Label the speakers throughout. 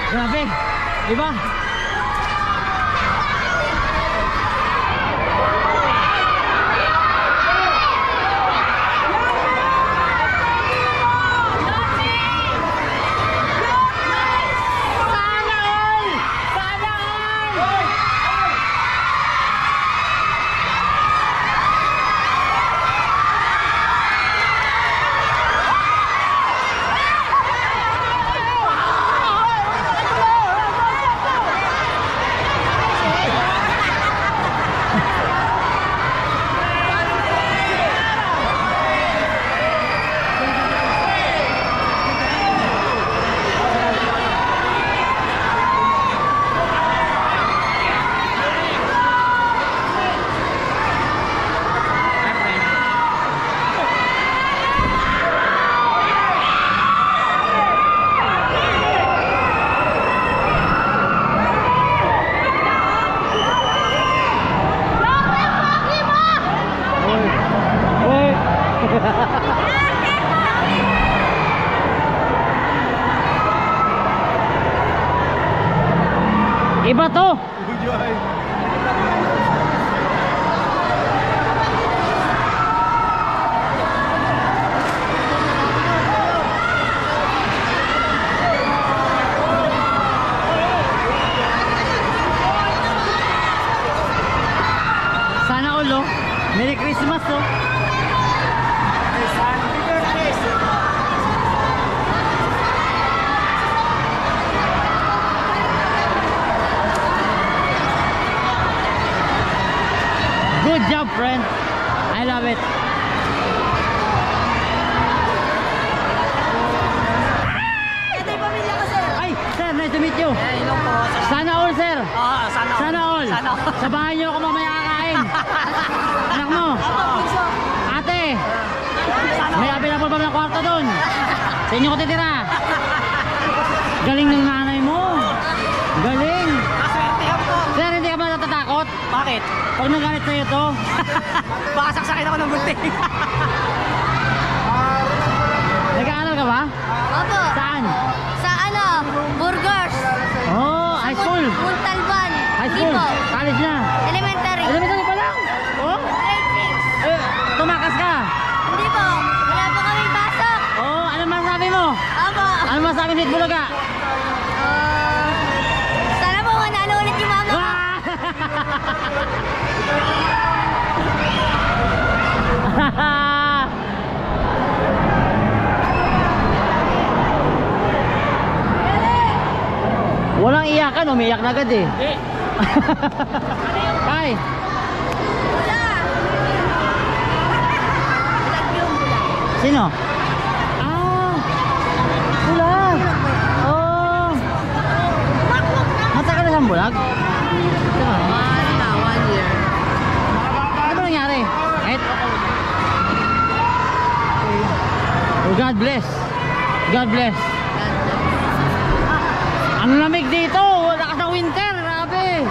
Speaker 1: Grabe, diba? Iba to. Sana all, oh. Merry Christmas, oh. Good job, friend. I love it.
Speaker 2: Ito yung pamilya ko, sir.
Speaker 1: Ay, sir, nice to meet you.
Speaker 2: Hello po.
Speaker 1: Sana all, sir.
Speaker 2: Sana all.
Speaker 1: Sana all.
Speaker 2: Sana all.
Speaker 1: Sabahan niyo ako mamaya kakain. Anak mo. Ate. May available ba ng kwarto doon? Sa inyo ko titira. Galing ng nanay mo. Galing.
Speaker 2: Maswertehan po.
Speaker 1: Sir, hindi ka ba natatakot?
Speaker 2: Bakit?
Speaker 1: Pag nagalit sa'yo to.
Speaker 2: Baka saksakin ako ng gunting.
Speaker 1: Nag-aaral ka ba?
Speaker 3: Opo.
Speaker 1: Saan?
Speaker 3: Sa ano? Burgers.
Speaker 1: Oh, high school.
Speaker 3: Muntalban.
Speaker 1: High school.
Speaker 3: Hindi po.
Speaker 1: College na.
Speaker 3: Elementary.
Speaker 1: Elementary pa lang. Oh,
Speaker 3: Grade 6.
Speaker 1: tumakas ka.
Speaker 3: Hindi po. Wala po kami pasok.
Speaker 1: Oh, ano masabi mo?
Speaker 3: Opo.
Speaker 1: Ano masabi mo, Bulaga?
Speaker 3: Sana po manalo ulit yung mama ko.
Speaker 1: Walang iyakan, umiyak na agad eh. Ay,
Speaker 3: Wala. Bulag yung bulag.
Speaker 1: sino? Ah, bulag. Oh, matagal na siyang bulag? Diba?
Speaker 3: 1 year.
Speaker 1: Ano ba nangyari? Oh, God bless. God bless. Ang lamig dito. Wala ka ng winter. Grabe.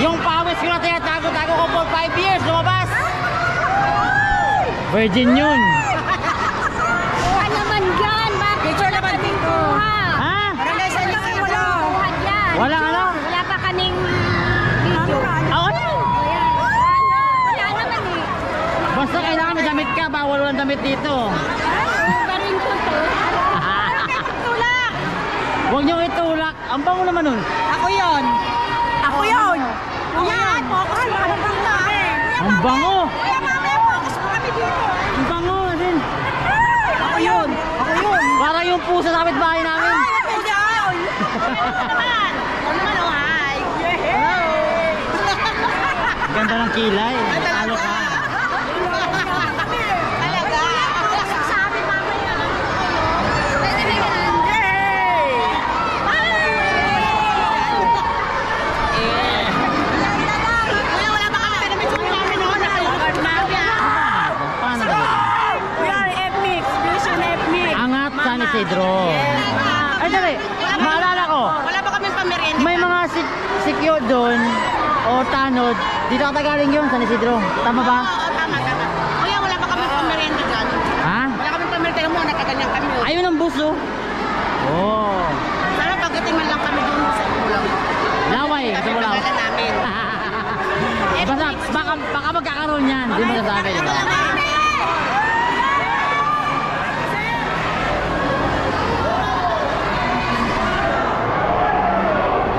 Speaker 1: Yung pawis ko na tinatago-tago ko for 5 years. Lumabas. Virgin yun.
Speaker 3: Kuha naman dyan. Bakit
Speaker 2: Picture naman dito.
Speaker 1: Ha?
Speaker 2: Barangay San Isidro.
Speaker 3: kuha dyan?
Speaker 1: Walang ano?
Speaker 3: Wala pa kaming video.
Speaker 1: Ah, wala.
Speaker 3: Wala naman eh.
Speaker 1: Basta kailangan may damit ka. Bawal walang damit dito.
Speaker 3: Pa rin ko to.
Speaker 2: Tulak.
Speaker 1: Huwag niyong itulak. Ang bango naman nun.
Speaker 2: Ako yun. Ako yun. Yan. Focus mo. Ano bang namin?
Speaker 1: Ang bango.
Speaker 2: Kuya mami, focus mo kami dito.
Speaker 1: Ang bango din.
Speaker 2: Ako yun. Ako yun.
Speaker 1: Para yung pusa sa kapitbahay namin.
Speaker 2: Ako yun. Naman. Ano naman oh, hi.
Speaker 1: Ganda ng kilay. Talo ka.
Speaker 2: Talaga. Sabi mama yan.
Speaker 3: Pwede ba ganun?
Speaker 2: Kuya, wala ba kami pinamitsong namin noon? Nakalimutan namin ah.
Speaker 1: Paano ba?
Speaker 2: We are ethnic. Fusion ethnic.
Speaker 1: Angat San Isidro. Ay, dali. Maalala ko.
Speaker 2: Wala ba kami pamerienda?
Speaker 1: May mga sikyo doon o tanod. Dito ka tagaling yun, San Isidro. Tama ba?
Speaker 2: Oo, tama. Kuya, wala ba kami pamerienda dyan?
Speaker 1: Ha?
Speaker 2: Wala kami pamerienda mo, nakaganyan kami.
Speaker 1: Ayun ang buso. Oh.
Speaker 2: Sana pagdating man lang kami dun sa Kulang.
Speaker 1: Laway, gusto mo lang.
Speaker 2: Tagal namin.
Speaker 1: Baka magkakaroon yan. Hindi mo nasabi, di ba?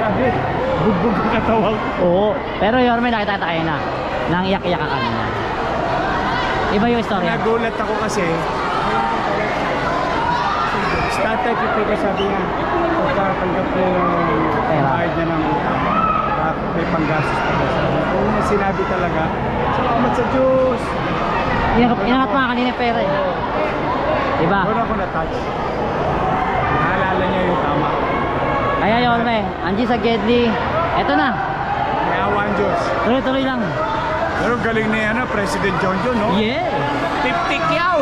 Speaker 4: Sabi, bugbog ang katawang.
Speaker 1: Oo. Pero Yorme, nakita kita kayo na. Nang iyak-iyak ka kanina. Iba yung istorya.
Speaker 4: Nagulat ako kasi. Tatay Pipiga sabi niya, pagkatanggap ko yung
Speaker 1: Pera.
Speaker 4: bayad niya ng utang. May panggastos pa ba sabi. Kung may sinabi talaga, salamat sa Diyos.
Speaker 1: Inangat pa kanina yung pera eh. Diba?
Speaker 4: Doon ako na-touch. Naalala niya yung tama.
Speaker 1: Kaya Yorme, Angie sa Gedli. Eto na.
Speaker 4: May awa ang Diyos.
Speaker 1: Tuloy-tuloy lang.
Speaker 4: Pero galing ni President John John, no?
Speaker 1: Yeah!
Speaker 4: Tip-tik yaw!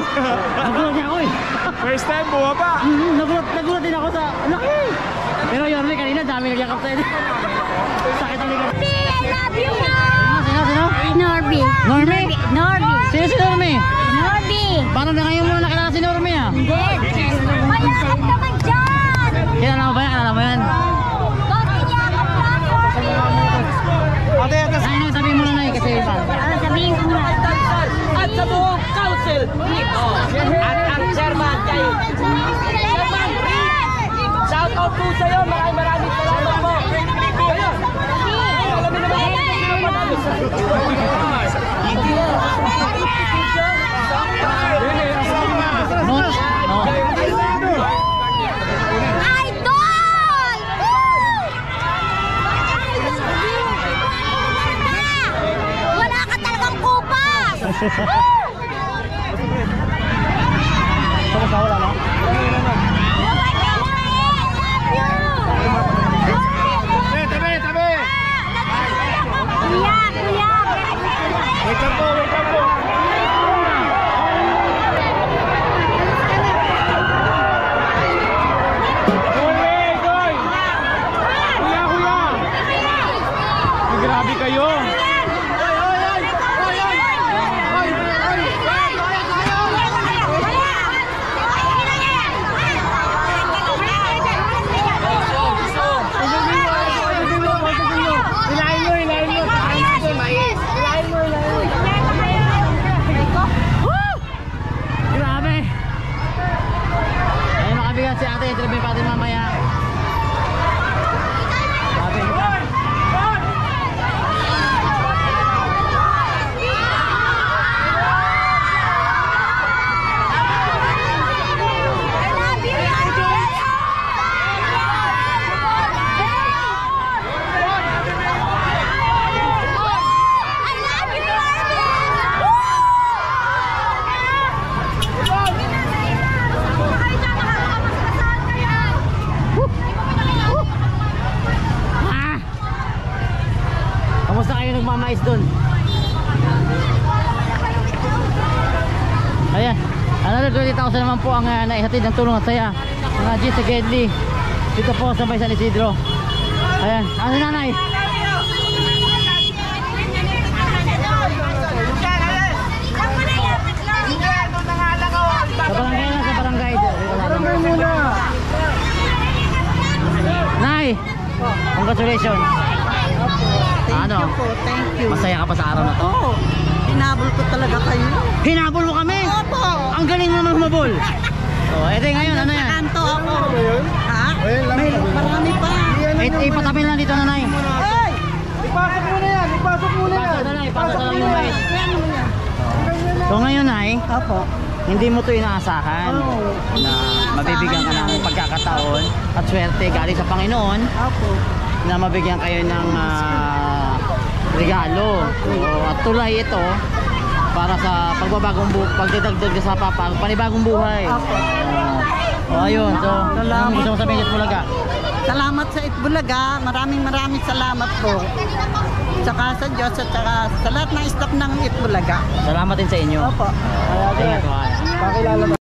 Speaker 1: Nagulat niya ako eh.
Speaker 4: First time, buha pa!
Speaker 1: Nagulat din ako sa laki. Pero Yorme, kanina dami nagyakap sa'yo. Sakit ang ligat.
Speaker 3: I love you,
Speaker 1: Sino?
Speaker 3: Norby.
Speaker 1: Norme?
Speaker 3: Norby.
Speaker 1: Sino si Norme?
Speaker 3: Norby.
Speaker 1: Parang na ngayon mo na nakilala si Norme ah.
Speaker 3: Mayakap naman dyan.
Speaker 1: Kilala mo ba yan? Kilala mo yan?
Speaker 3: Bakit yakap na ako?
Speaker 1: Ay, sabihin mo na na kasi
Speaker 3: Ano sabihin ko na?
Speaker 2: At sa buong council. At ang chairman kay shout out po sa'yo. Maraming salamat po.
Speaker 1: no.
Speaker 3: Idol! Wala ka talagang kupas!
Speaker 1: Wala na?
Speaker 4: Tabi!
Speaker 3: Kuya!
Speaker 4: Wait up po! Goy! Kuya! Grabe kayo!
Speaker 1: Grabe! Ayun makabigat si ate, interview pa din mamaya. Grabe. Ah! Kamusta kayo nagmamais doon? Ayan, another 20,000 naman po ang naihatid ng tulong at saya ng G sa Gedli dito po sa may San Isidro. Ayan, ano si nanay? Sa barangay na, sa barangay.
Speaker 4: Muna!
Speaker 1: Nay, congratulations.
Speaker 2: Thank
Speaker 1: Ano?
Speaker 2: you po. Thank you.
Speaker 1: Masaya ka pa sa araw na to?
Speaker 2: Oo. Hinabol ko talaga kayo.
Speaker 1: Hinabol mo kami?
Speaker 2: Opo.
Speaker 1: Ang galing mo humabol. Oh, eto ngayon, ano yan?
Speaker 2: Kanto ako. Ha?
Speaker 4: Ayun lang.
Speaker 2: May marami pa.
Speaker 1: Ipatabi lang dito, nanay.
Speaker 2: Ay!
Speaker 4: Ipasok muna yan!
Speaker 1: Ipasok na lang, ipasok na lang yung mais. So ngayon, nay,
Speaker 2: Opo.
Speaker 1: hindi mo to inaasahan
Speaker 2: Oo.
Speaker 1: na mabibigyan ka ng pagkakataon at swerte galing sa Panginoon
Speaker 2: Opo.
Speaker 1: na mabigyan kayo ng regalo. At tulay ito para sa pagdadagdag sa panibagong buhay.
Speaker 2: Opo.
Speaker 1: Ayun. So, anong gusto mo sabihin sa Bulaga?
Speaker 2: Salamat sa Itbulaga. Maraming salamat po. Tsaka sa Diyos at tsaka sa lahat ng staff ng Itbulaga.
Speaker 1: Salamat din sa inyo.
Speaker 2: Opo.
Speaker 1: Ingat po kayo.
Speaker 4: Pakilala mo.